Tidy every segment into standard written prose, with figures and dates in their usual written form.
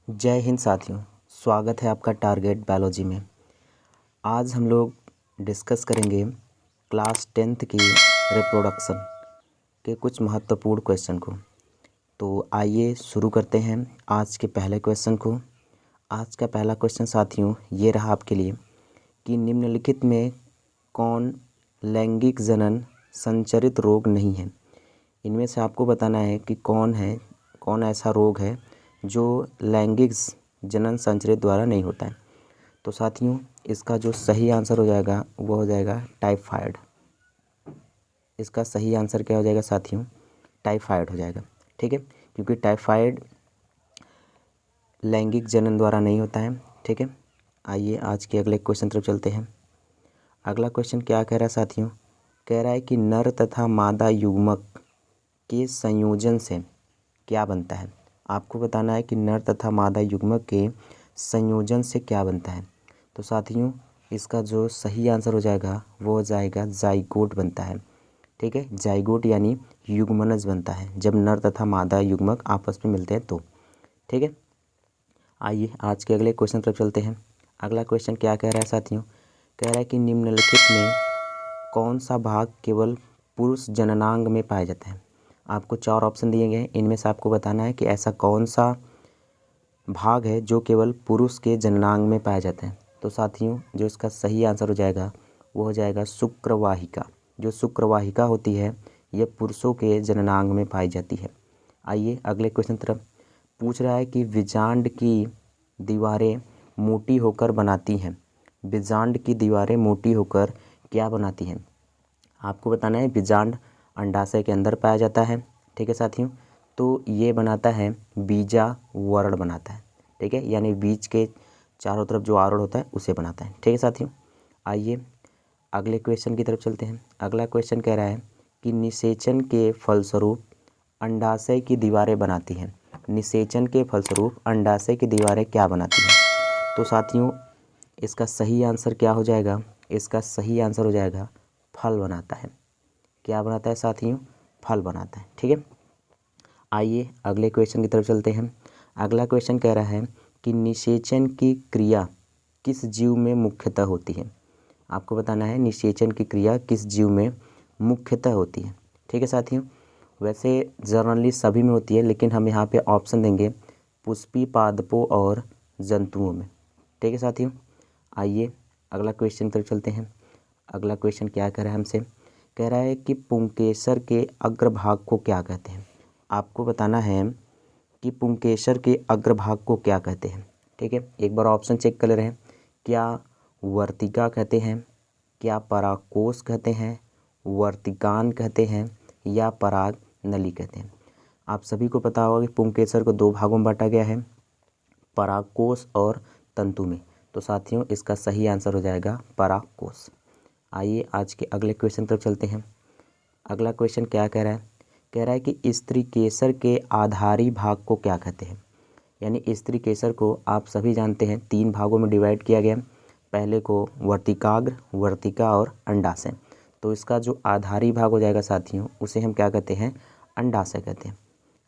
जय हिंद साथियों। स्वागत है आपका टारगेट बायोलॉजी में। आज हम लोग डिस्कस करेंगे क्लास 10th की रिप्रोडक्शन के कुछ महत्वपूर्ण क्वेश्चन को। तो आइए शुरू करते हैं आज के पहले क्वेश्चन को। आज का पहला क्वेश्चन साथियों ये रहा आपके लिए कि निम्नलिखित में कौन लैंगिक जनन संचरित रोग नहीं है। इनमें से आपको बताना है कि कौन ऐसा रोग है जो लैंगिक जनन संचरित द्वारा नहीं होता है। तो साथियों इसका जो सही आंसर हो जाएगा वो हो जाएगा टाइफाइड। इसका सही आंसर क्या हो जाएगा साथियों? टाइफाइड हो जाएगा। ठीक है, क्योंकि टाइफाइड लैंगिक जनन द्वारा नहीं होता है। ठीक है, आइए आज के अगले क्वेश्चन तरफ चलते हैं। अगला क्वेश्चन क्या कह रहा है साथियों? कह रहा है कि नर तथा मादा युग्मक के संयोजन से क्या बनता है। आपको बताना है कि नर तथा मादा युग्मक के संयोजन से क्या बनता है। तो साथियों इसका जो सही आंसर हो जाएगा वो हो जाएगा जाइगोट बनता है। ठीक है, जाइगोट यानी युग्मनज बनता है जब नर तथा मादा युग्मक आपस में मिलते हैं तो। ठीक है, आइए आज के अगले क्वेश्चन तरफ चलते हैं। अगला क्वेश्चन क्या कह रहा है साथियों? कह रहा है कि निम्नलिखित में कौन सा भाग केवल पुरुष जननांग में पाया जाता है। आपको 4 ऑप्शन दिए गए हैं, इनमें से आपको बताना है कि ऐसा कौन सा भाग है जो केवल पुरुष के जननांग में पाया जाता है। तो साथियों जो इसका सही आंसर हो जाएगा वो हो जाएगा शुक्रवाहिका। जो शुक्रवाहिका होती है यह पुरुषों के जननांग में पाई जाती है। आइए अगले क्वेश्चन तरफ। पूछ रहा है कि बीजांड की दीवारें मोटी होकर बनाती हैं। बीजांड की दीवारें मोटी होकर क्या बनाती हैं? आपको बताना है बीजांड अंडाशय के अंदर पाया जाता है। ठीक है साथियों, तो ये बनाता है बीजावरण बनाता है। ठीक है, यानी बीज के चारों तरफ जो आवरण होता है उसे बनाता है। ठीक है साथियों, आइए अगले क्वेश्चन की तरफ चलते हैं। अगला क्वेश्चन कह रहा है कि निषेचन के फलस्वरूप अंडाशय की दीवारें बनाती हैं। निषेचन के फलस्वरूप अंडाशय की दीवारें क्या बनाती हैं? तो साथियों इसका सही आंसर क्या हो जाएगा? इसका सही आंसर हो जाएगा फल बनाता है। क्या बनाता है साथियों? फल बनाता है। ठीक है, आइए अगले क्वेश्चन की तरफ चलते हैं। अगला क्वेश्चन कह रहा है कि निषेचन की क्रिया किस जीव में मुख्यतः होती है। आपको बताना है निषेचन की क्रिया किस जीव में मुख्यतः होती है। ठीक है साथियों, वैसे जनरली सभी में होती है, लेकिन हम यहाँ पे ऑप्शन देंगे पुष्पी पादपों और जंतुओं में। ठीक है साथियों, आइए अगला क्वेश्चन की तरफ चलते हैं। अगला क्वेश्चन क्या कह रहा है हमसे? कह रहा है कि पुंकेसर के अग्रभाग को क्या कहते हैं। आपको बताना है कि पुंकेसर के अग्रभाग को क्या कहते हैं। ठीक है, एक बार ऑप्शन चेक कर ले रहे हैं। क्या वर्तिका कहते हैं, क्या परागकोश कहते हैं, वर्तिकान कहते हैं या पराग नली कहते हैं। आप सभी को पता होगा कि पुंकेसर को 2 भागों में बांटा गया है, परागकोश और तंतु में। तो साथियों इसका सही आंसर हो जाएगा परागकोश। आइए आज के अगले क्वेश्चन तरफ चलते हैं। अगला क्वेश्चन क्या कह रहा है? कह रहा है कि स्त्री केसर के आधारी भाग को क्या कहते हैं। यानी स्त्री केसर को आप सभी जानते हैं 3 भागों में डिवाइड किया गया। पहले को वर्तिकाग्र, वर्तिका और अंडाशय। तो इसका जो आधारी भाग हो जाएगा साथियों उसे हम क्या कहते हैं? अंडाशय कहते हैं।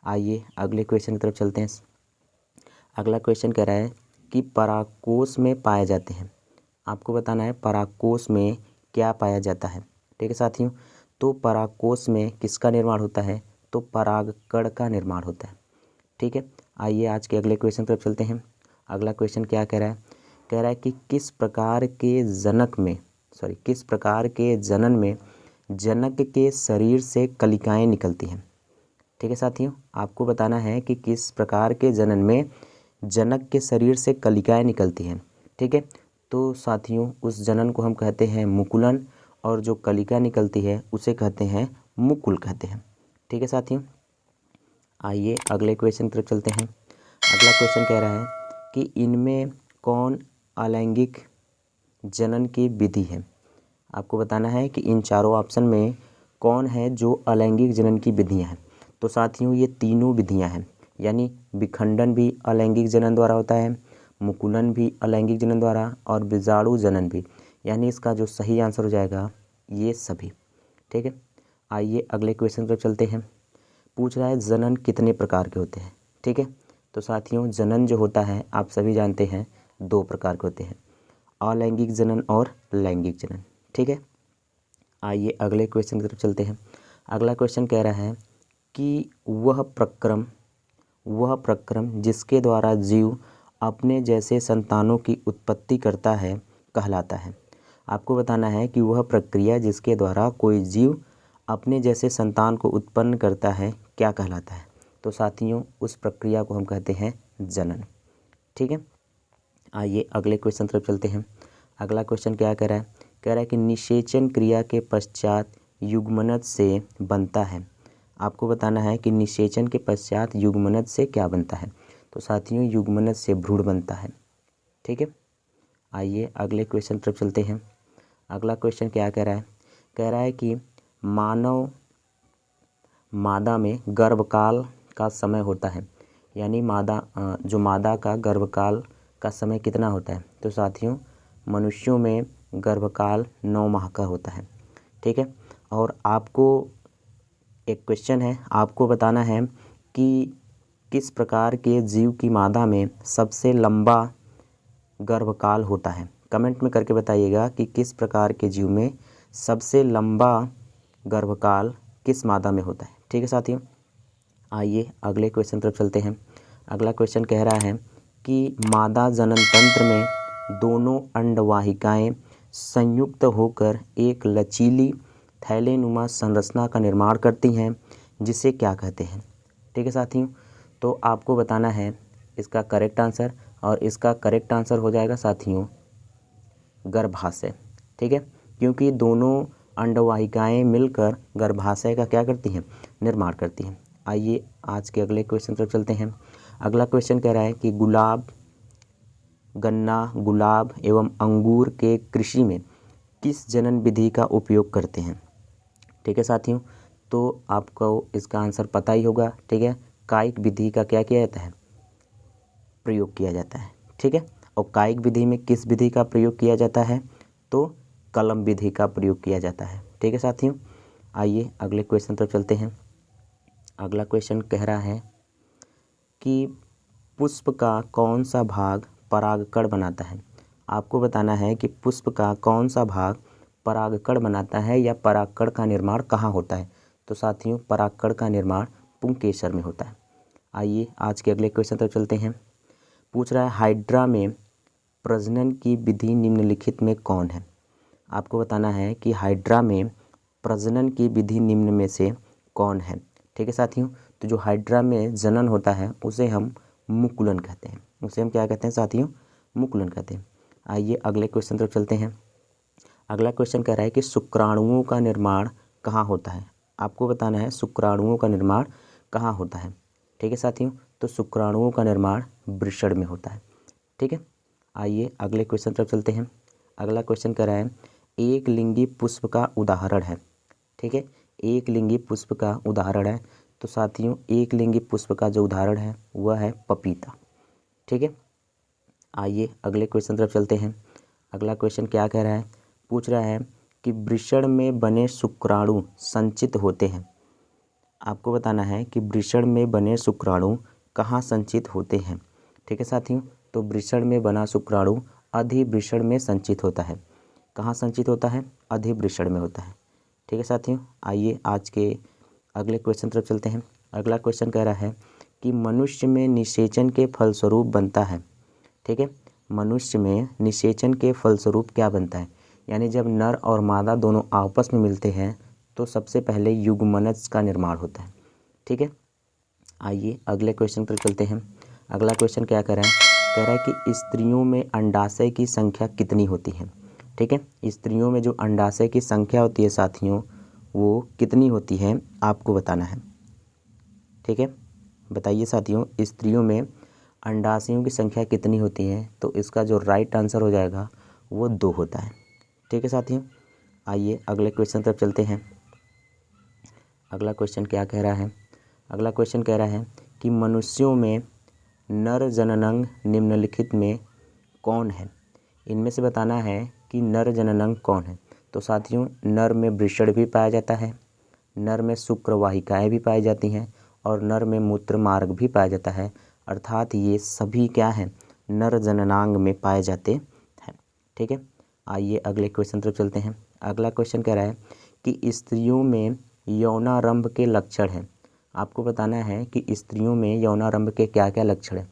आइए अगले क्वेश्चन की तरफ चलते हैं। अगला क्वेश्चन कह रहा है कि परागकोश में पाए जाते हैं। आपको बताना है परागकोश में क्या पाया जाता है। ठीक है साथियों, तो परागकोश में किसका निर्माण होता है? तो परागकण का निर्माण होता है। ठीक है, आइए आज के अगले क्वेश्चन तरफ चलते हैं। अगला क्वेश्चन क्या कह रहा है? कह रहा है कि किस प्रकार के जनन में जनक के शरीर से कलिकाएं निकलती हैं। ठीक है साथियों, आपको बताना है कि किस प्रकार के जनन में जनक के शरीर से कलिकाएं निकलती हैं। ठीक है, तो साथियों उस जनन को हम कहते हैं मुकुलन, और जो कलिका निकलती है उसे कहते हैं मुकुल कहते हैं। ठीक है साथियों, आइए अगले क्वेश्चन की तरफ चलते हैं। अगला क्वेश्चन कह रहा है कि इनमें कौन अलैंगिक जनन की विधि है। आपको बताना है कि इन चारों ऑप्शन में कौन है जो अलैंगिक जनन की विधियां हैं। तो साथियों ये तीनों विधियां हैं, यानी विखंडन भी अलैंगिक जनन द्वारा होता है, मुकुलन भी अलैंगिक जनन द्वारा, और बीजाणु जनन भी। यानी इसका जो सही आंसर हो जाएगा ये सभी। ठीक है, आइए अगले क्वेश्चन पर चलते हैं। पूछ रहा है जनन कितने प्रकार के होते हैं। ठीक है, तो साथियों जनन जो होता है आप सभी जानते हैं 2 प्रकार के होते हैं, अलैंगिक जनन और लैंगिक जनन। ठीक है, आइए अगले क्वेश्चन की तरफ चलते हैं। अगला क्वेश्चन कह रहा है कि वह प्रक्रम जिसके द्वारा जीव अपने जैसे संतानों की उत्पत्ति करता है कहलाता है। आपको बताना है कि वह प्रक्रिया जिसके द्वारा कोई जीव अपने जैसे संतान को उत्पन्न करता है क्या कहलाता है। तो साथियों उस प्रक्रिया को हम कहते हैं जनन। ठीक है, आइए अगले क्वेश्चन तरफ चलते हैं। अगला क्वेश्चन क्या कह रहा है, कह रहा है कि निषेचन क्रिया के पश्चात युग्मनज से बनता है। आपको बताना है कि निषेचन के पश्चात युग्मनज से क्या बनता है। तो साथियों युग्मनज से भ्रूण बनता है। ठीक है, आइए अगले क्वेश्चन तरफ चलते हैं। अगला क्वेश्चन क्या कह रहा है, कह रहा है कि मादा में गर्भकाल का समय होता है, यानी मादा का गर्भकाल का समय कितना होता है। तो साथियों मनुष्यों में गर्भकाल 9 माह का होता है। ठीक है, और आपको एक क्वेश्चन है, आपको बताना है कि किस प्रकार के जीव की मादा में सबसे लंबा गर्भकाल होता है। कमेंट में करके बताइएगा कि किस प्रकार के जीव में सबसे लंबा गर्भकाल किस मादा में होता है। ठीक है साथियों, आइए अगले क्वेश्चन तरफ चलते हैं। अगला क्वेश्चन कह रहा है कि मादा जनन तंत्र में दोनों अंडवाहिकाएं संयुक्त होकर एक लचीली थैलेनुमा संरचना का निर्माण करती हैं, जिसे क्या कहते हैं। ठीक है साथियों, तो आपको बताना है इसका करेक्ट आंसर, और इसका करेक्ट आंसर हो जाएगा साथियों गर्भाशय। ठीक है, क्योंकि दोनों अंडवाहिकाएं मिलकर गर्भाशय का क्या करती हैं, निर्माण करती हैं। आइए आज के अगले क्वेश्चन तरफ चलते हैं। अगला क्वेश्चन कह रहा है कि गन्ना, गुलाब एवं अंगूर के कृषि में किस जनन विधि का उपयोग करते हैं। ठीक है साथियों, तो आपको इसका आंसर पता ही होगा। ठीक है, कायिक विधि का क्या किया जाता है, प्रयोग किया जाता है। ठीक है, और कायिक विधि में किस विधि का प्रयोग किया जाता है, तो कलम विधि का प्रयोग किया जाता है। ठीक है साथियों, आइए अगले क्वेश्चन तरफ चलते हैं। अगला क्वेश्चन कह रहा है कि पुष्प का कौन सा भाग परागकण बनाता है। आपको बताना है कि पुष्प का कौन सा भाग परागकण बनाता है, या परागकण का निर्माण कहाँ होता है। तो साथियों परागकण का निर्माण पुंकेसर में होता है। आइए आज के अगले क्वेश्चन तरफ चलते हैं। पूछ रहा है हाइड्रा में प्रजनन की विधि निम्नलिखित में कौन है। आपको बताना है कि हाइड्रा में प्रजनन की विधि निम्न में से कौन है। ठीक है साथियों, तो जो हाइड्रा में जनन होता है उसे हम मुकुलन कहते हैं। उसे हम क्या कहते हैं साथियों, मुकुलन कहते हैं। आइए अगले क्वेश्चन तरफ चलते हैं। अगला क्वेश्चन कह रहा है कि शुक्राणुओं का निर्माण कहाँ होता है। आपको बताना है शुक्राणुओं का निर्माण कहाँ होता है। ठीक है साथियों, तो शुक्राणुओं का निर्माण वृषण में होता है। ठीक है, आइए अगले क्वेश्चन तरफ चलते हैं। अगला क्वेश्चन कह रहा है एक लिंगी पुष्प का उदाहरण है। ठीक है, एक लिंगी पुष्प का उदाहरण है। तो साथियों एक लिंगी पुष्प का जो उदाहरण है वह है पपीता। ठीक है, आइए अगले क्वेश्चन तरफ चलते हैं। अगला क्वेश्चन क्या कह रहा है, पूछ रहा है कि वृषण में बने शुक्राणु संचित होते हैं। आपको बताना है कि वृषण में बने शुक्राणु कहाँ संचित होते हैं। ठीक है साथियों, तो वृषण में बना शुक्राणु अधिवृषण में संचित होता है। कहाँ संचित होता है, अधिवृषण में होता है। ठीक है साथियों, आइए आज के अगले क्वेश्चन तरफ चलते हैं। अगला क्वेश्चन कह रहा है कि मनुष्य में निषेचन के फलस्वरूप बनता है। ठीक है, मनुष्य में निषेचन के फलस्वरूप क्या बनता है, यानी जब नर और मादा दोनों आपस में मिलते हैं तो सबसे पहले युग्मनज का निर्माण होता है। ठीक है, आइए अगले क्वेश्चन पर चलते हैं। अगला क्वेश्चन क्या कह रहा है, कह रहा है कि स्त्रियों में अंडाशय की संख्या कितनी होती है। ठीक है, स्त्रियों में जो अंडाशय की संख्या होती है साथियों वो कितनी होती है आपको बताना है। ठीक है, बताइए साथियों स्त्रियों में अंडाशयों की संख्या कितनी होती है। तो इसका जो राइट आंसर हो जाएगा वो 2 होता है। ठीक है साथियों, आइए अगले क्वेश्चन तरफ चलते हैं। अगला क्वेश्चन क्या कह रहा है, अगला क्वेश्चन कह रहा है कि मनुष्यों में नर जननांग निम्नलिखित में कौन है। इनमें से बताना है कि नर जननांग कौन है। तो साथियों नर में वृषण भी पाया जाता है, नर में शुक्रवाहिकाएँ भी पाई जाती हैं, और नर में मूत्र मार्ग भी पाया जाता है, अर्थात ये सभी क्या हैं, नर जननांग में पाए जाते हैं। ठीक है, आइए अगले क्वेश्चन तरफ चलते हैं। अगला क्वेश्चन कह रहा है कि स्त्रियों में यौनारंभ के लक्षण हैं। आपको बताना है कि स्त्रियों में यौनारंभ के क्या क्या लक्षण हैं।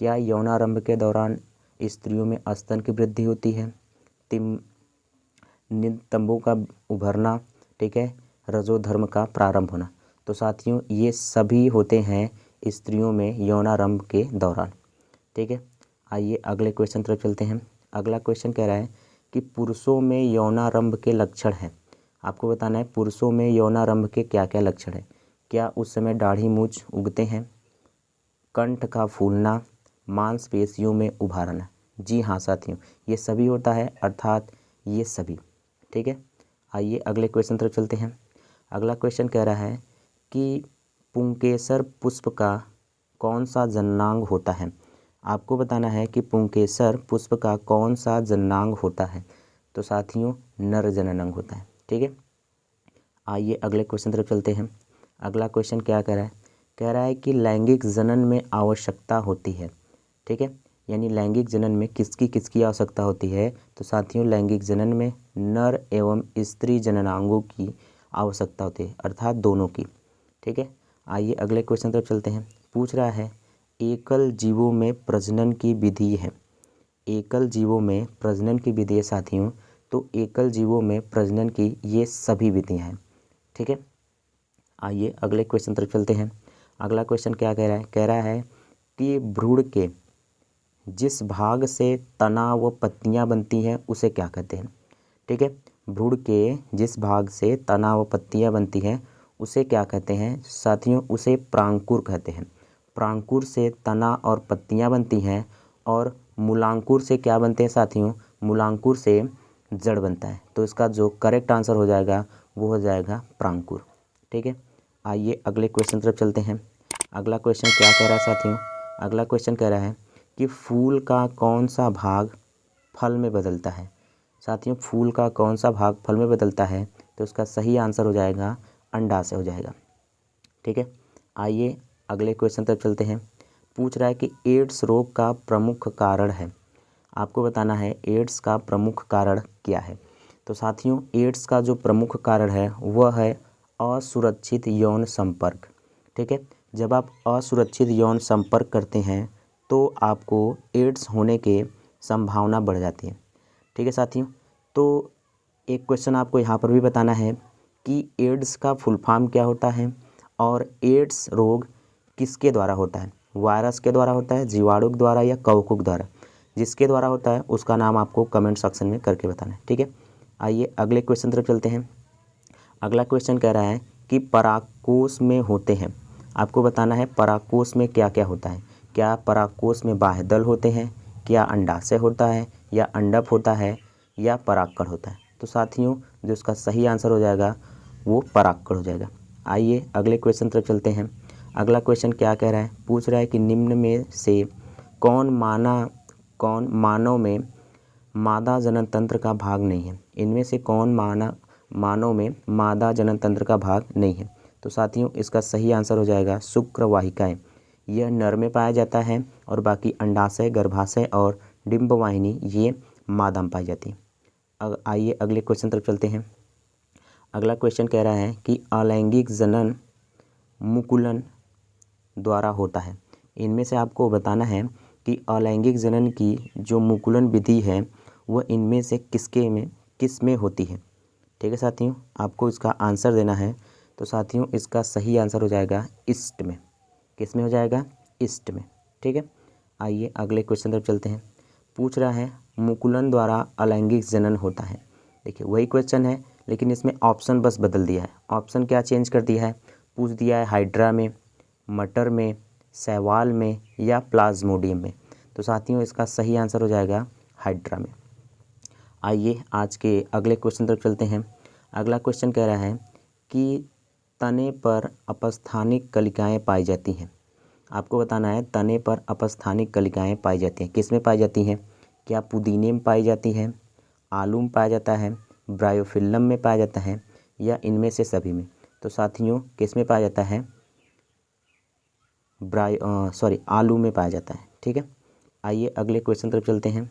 क्या यौनारंभ के दौरान स्त्रियों में स्तन की वृद्धि होती है, नितंबों का उभरना, ठीक है, रजोधर्म का प्रारंभ होना। तो साथियों ये सभी होते हैं स्त्रियों में यौनारंभ के दौरान। ठीक है, आइए अगले क्वेश्चन तरफ चलते हैं। अगला क्वेश्चन कह रहा है कि पुरुषों में यौनारंभ के लक्षण हैं। आपको बताना है पुरुषों में यौनारंभ के क्या क्या लक्षण हैं। क्या उस समय दाढ़ी मूंछ उगते हैं, कंठ का फूलना, मांसपेशियों में उभारना। जी हाँ साथियों, ये सभी होता है, अर्थात ये सभी। ठीक है, आइए अगले क्वेश्चन तरफ चलते हैं। अगला क्वेश्चन कह रहा है कि पुंकेसर पुष्प का कौन सा जननांग होता है। आपको बताना है कि पुंकेसर पुष्प का कौन सा जननांग होता है। तो साथियों नर जननांग होता है। ठीक है, आइए अगले क्वेश्चन तरफ चलते हैं। अगला क्वेश्चन क्या कह रहा है, कह रहा है कि लैंगिक जनन में आवश्यकता होती है। ठीक है, यानी लैंगिक जनन में किसकी आवश्यकता होती है। तो साथियों लैंगिक जनन में नर एवं स्त्री जननांगों की आवश्यकता होती है, अर्थात दोनों की। ठीक है, आइए अगले क्वेश्चन तरफ चलते हैं। पूछ रहा है एकल जीवों में प्रजनन की विधि है। एकल जीवों में प्रजनन की विधि है साथियों। तो एकल जीवों में प्रजनन की ये सभी विधियाँ हैं। ठीक है, आइए अगले क्वेश्चन तरफ चलते हैं। अगला क्वेश्चन क्या कह रहा है, कह रहा है कि भ्रूण के जिस भाग से तना व पत्तियां बनती हैं उसे क्या कहते हैं। ठीक है, भ्रूण के जिस भाग से तना व पत्तियां बनती हैं उसे क्या कहते हैं साथियों, उसे प्रांकुर कहते हैं। प्रांकुर से तना और पत्तियां बनती हैं और मूलांकुर से क्या बनते हैं साथियों, मूलांकुर से जड़ बनता है। तो इसका जो करेक्ट आंसर हो जाएगा वो हो जाएगा प्रांकुर। ठीक है, आइए अगले क्वेश्चन तरफ चलते हैं। अगला क्वेश्चन क्या कह रहा है साथियों, अगला क्वेश्चन कह रहा है कि फूल का कौन सा भाग फल में बदलता है। साथियों फूल का कौन सा भाग फल में बदलता है। तो इसका सही आंसर हो जाएगा अंडा से हो जाएगा। ठीक है, आइए अगले क्वेश्चन तरफ चलते हैं। पूछ रहा है कि एड्स रोग का प्रमुख कारण है। आपको बताना है एड्स का प्रमुख कारण क्या है। तो साथियों एड्स का जो प्रमुख कारण है वह है असुरक्षित यौन संपर्क। ठीक है, जब आप असुरक्षित यौन संपर्क करते हैं तो आपको एड्स होने के संभावना बढ़ जाती है। ठीक है साथियों, तो एक क्वेश्चन आपको यहाँ पर भी बताना है कि एड्स का फुल फॉर्म क्या होता है और एड्स रोग किसके द्वारा होता है। वायरस के द्वारा होता है, जीवाणु के द्वारा या कवकों द्वारा। जिसके द्वारा होता है उसका नाम आपको कमेंट सेक्शन में करके बताना है। ठीक है, आइए अगले क्वेश्चन तरफ चलते हैं। अगला क्वेश्चन कह रहा है कि परागकोश में होते हैं। आपको बताना है परागकोश में क्या क्या होता है। क्या परागकोश में बाह्यदल होते हैं, क्या अंडाशय होता है, या अंडप होता है, या परागकण होता है। तो साथियों जो इसका सही आंसर हो जाएगा वो परागकण हो जाएगा। आइए अगले क्वेश्चन तरफ चलते हैं। अगला क्वेश्चन क्या कह रहा है, पूछ रहा है कि निम्न में से कौन मानव में मादा जनन तंत्र का भाग नहीं है। इनमें से कौन मानव में मादा जनन तंत्र का भाग नहीं है। तो साथियों इसका सही आंसर हो जाएगा शुक्रवाहिकाएं। यह नर में पाया जाता है और बाकी अंडाशय, गर्भाशय और डिंबवाहिनी ये मादा में पाई जाती है। आइए अगले क्वेश्चन तरफ चलते हैं। अगला क्वेश्चन कह रहा है कि अलैंगिक जनन मुकुलन द्वारा होता है। इनमें से आपको बताना है कि अलैंगिक जनन की जो मुकुलन विधि है वह इनमें से किस में होती है। ठीक है साथियों, आपको इसका आंसर देना है। तो साथियों इसका सही आंसर हो जाएगा ईस्ट में। किस में हो जाएगा, ईस्ट में। ठीक है, आइए अगले क्वेश्चन तरफ चलते हैं। पूछ रहा है मुकुलन द्वारा अलैंगिक जनन होता है। देखिए वही क्वेश्चन है लेकिन इसमें ऑप्शन बस बदल दिया है। ऑप्शन क्या चेंज कर दिया है, पूछ दिया है हाइड्रा में, मटर में, शैवाल में या प्लाज्मोडियम में। तो साथियों इसका सही आंसर हो जाएगा हाइड्रा में। आइए आज के अगले क्वेश्चन तरफ चलते हैं। अगला क्वेश्चन कह रहा है कि तने पर अपस्थानिक कलिकाएं पाई जाती हैं। आपको बताना है तने पर अपस्थानिक कलिकाएं पाई जाती हैं। किस में पाई जाती हैं, क्या पुदीने में पाई जाती हैं, आलू में पाया जाता है, ब्रायोफिल्लम में पाया जाता है, या इनमें से सभी में। तो साथियों किस में पाया जाता है, आलू में पाया जाता है। ठीक है, आइए अगले क्वेश्चन तरफ चलते हैं।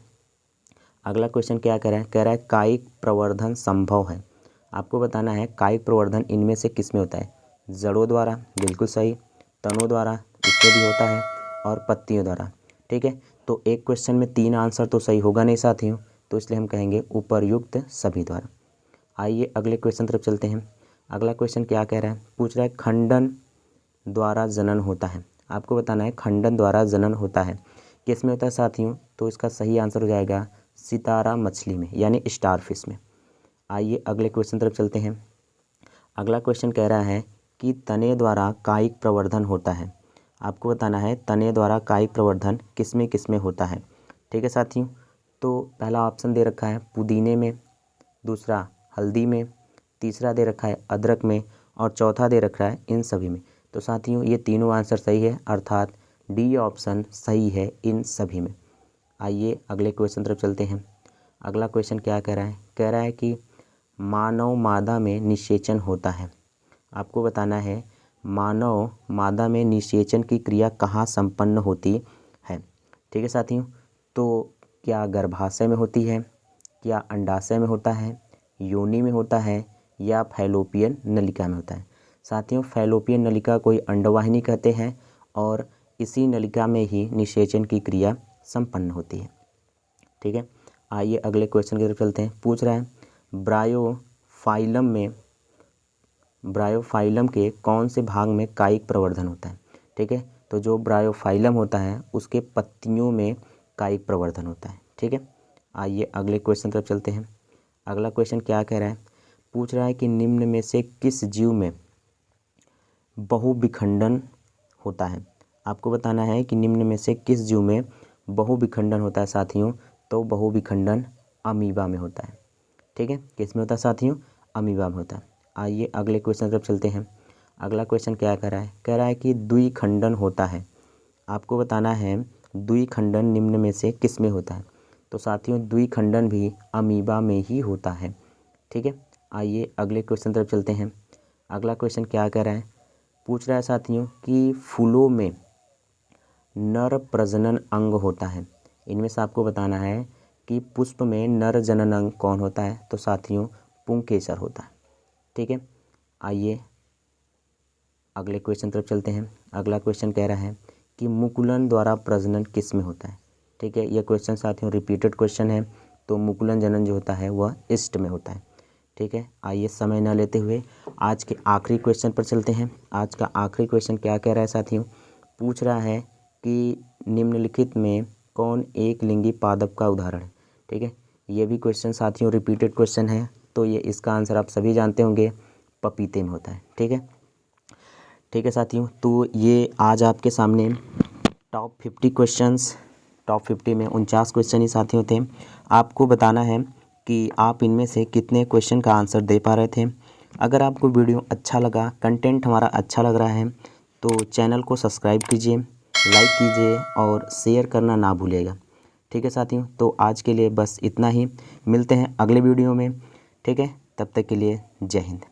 अगला क्वेश्चन क्या कह रहा है, कह रहा है कायिक प्रवर्धन संभव है। आपको बताना है कायिक प्रवर्धन इनमें से किस में होता है। जड़ों द्वारा, बिल्कुल सही, तनों द्वारा, इसमें भी होता है, और पत्तियों द्वारा। ठीक है, तो एक क्वेश्चन में 3 आंसर तो सही होगा नहीं साथियों, तो इसलिए हम कहेंगे उपर्युक्त सभी द्वारा। आइए अगले क्वेश्चन तरफ चलते हैं। अगला क्वेश्चन क्या कह रहा है, पूछ रहा है खंडन द्वारा जनन होता है। आपको बताना है खंडन द्वारा जनन होता है किस में होता है साथियों, तो इसका सही आंसर हो जाएगा सितारा मछली में, यानी स्टार फिश में। आइए अगले क्वेश्चन तरफ चलते हैं। अगला क्वेश्चन कह रहा है कि तने द्वारा कायिक प्रवर्धन होता है। आपको बताना है तने द्वारा कायिक प्रवर्धन किस में होता है। ठीक है साथियों, तो पहला ऑप्शन दे रखा है पुदीने में, दूसरा हल्दी में, तीसरा दे रखा है अदरक में, और चौथा दे रखा है इन सभी में। तो साथियों ये तीनों आंसर सही है, अर्थात डी ऑप्शन सही है इन सभी में। आइए अगले क्वेश्चन तरफ चलते हैं। अगला क्वेश्चन क्या कह रहा है, कह रहा है कि मानव मादा में निषेचन होता है। आपको बताना है मानव मादा में निषेचन की क्रिया कहाँ संपन्न होती है। ठीक है साथियों, तो क्या गर्भाशय में होती है, क्या अंडाशय में होता है, योनि में होता है, या फैलोपियन नलिका में होता है। साथियों फैलोपियन नलिका को अंडवाहिनी कहते हैं, और इसी नलिका में ही निषेचन की क्रिया संपन्न होती है। ठीक है, आइए अगले क्वेश्चन की तरफ चलते हैं। पूछ रहा है ब्रायोफाइलम के कौन से भाग में कायिक प्रवर्धन होता है। ठीक है, तो जो ब्रायोफाइलम होता है उसके पत्तियों में कायिक प्रवर्धन होता है। ठीक है, आइए अगले क्वेश्चन तरफ चलते हैं। अगला क्वेश्चन क्या कह रहा है, पूछ रहा है कि निम्न में से किस जीव में बहुविखंडन होता है। आपको बताना है कि निम्न में से किस जीव में बहुविखंडन होता है साथियों, तो बहुविखंडन अमीबा में होता है। ठीक है, किस में होता है साथियों, अमीबा में होता है। आइए अगले क्वेश्चन तरफ चलते हैं। अगला क्वेश्चन क्या कह रहा है, कह रहा है कि द्विखंडन होता है। आपको बताना है द्विखंडन निम्न में से किस में होता है, तो साथियों द्विखंडन भी अमीबा में ही होता है। ठीक है, आइए अगले क्वेश्चन तरफ चलते हैं। अगला क्वेश्चन क्या कह रहा है, पूछ रहा है साथियों कि फूलों में नर प्रजनन अंग होता है। इनमें से आपको बताना है कि पुष्प में नर जनन अंग कौन होता है, तो साथियों पुंकेसर होता है। ठीक है, आइए अगले क्वेश्चन तरफ चलते हैं। अगला क्वेश्चन कह रहा है कि मुकुलन द्वारा प्रजनन किस में होता है। ठीक है, यह क्वेश्चन साथियों रिपीटेड क्वेश्चन है, तो मुकुलन जनन जो होता है वह ईस्ट में होता है। ठीक है, आइए समय न लेते हुए आज के आखिरी क्वेश्चन पर चलते हैं। आज का आखिरी क्वेश्चन क्या कह रहा है साथियों, पूछ रहा है कि निम्नलिखित में कौन एक लिंगी पादप का उदाहरण है। ठीक है, ये भी क्वेश्चन साथियों रिपीटेड क्वेश्चन है, तो ये इसका आंसर आप सभी जानते होंगे, पपीते में होता है। ठीक है साथियों, तो ये आज आपके सामने टॉप 50 में 49 क्वेश्चन ही साथियों थे। आपको बताना है कि आप इनमें से कितने क्वेश्चन का आंसर दे पा रहे थे। अगर आपको वीडियो अच्छा लगा, कंटेंट हमारा अच्छा लग रहा है, तो चैनल को सब्सक्राइब कीजिए, लाइक कीजिए और शेयर करना ना भूलिएगा। ठीक है साथियों, तो आज के लिए बस इतना ही, मिलते हैं अगले वीडियो में। ठीक है, तब तक के लिए जय हिंद।